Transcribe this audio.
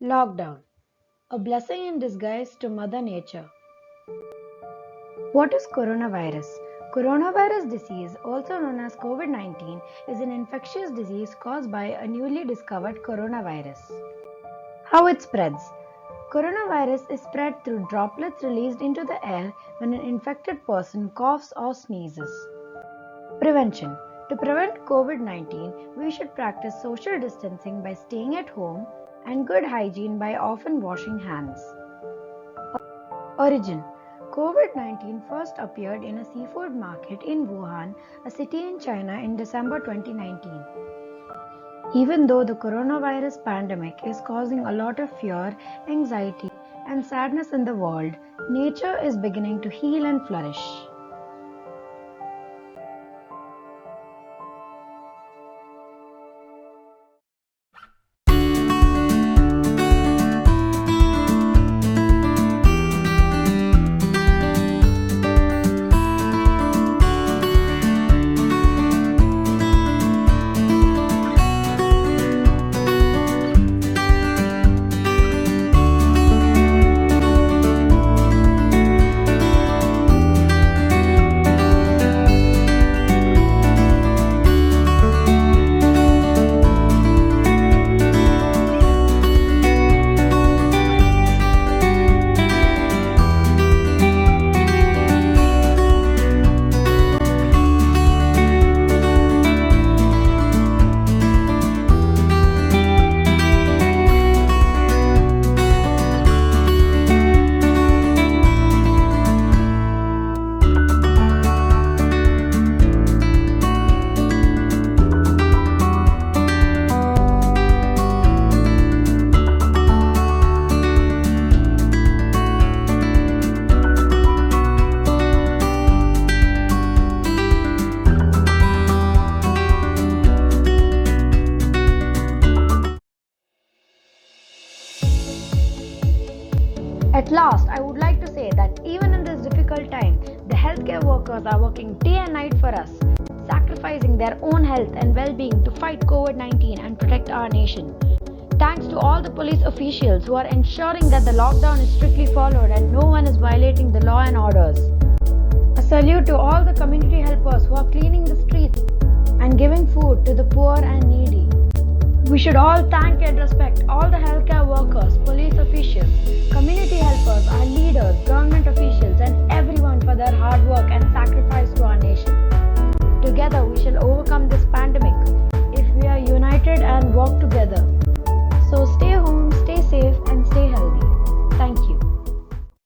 Lockdown, a blessing in disguise to Mother Nature. What is coronavirus? Coronavirus disease, also known as COVID 19, is an infectious disease caused by a newly discovered coronavirus. How it spreads? Coronavirus is spread through droplets released into the air when an infected person coughs or sneezes. Prevention. To prevent COVID 19, we should practice social distancing by staying at home and good hygiene by often washing hands. Origin. COVID 19 first appeared in a seafood market in Wuhan, a city in China in December 2019. Even though the coronavirus pandemic is causing a lot of fear, anxiety, and sadness in the world, nature is beginning to heal and flourish. At last, I would like to say that even in this difficult time, the healthcare workers are working day and night for us, sacrificing their own health and well-being to fight COVID 19 and protect our nation. Thanks to all the police officials who are ensuring that the lockdown is strictly followed and no one is violating the law and orders. A salute to all the community helpers who are cleaning the streets and giving food to the poor and needy. We should all thank and respect all the healthcare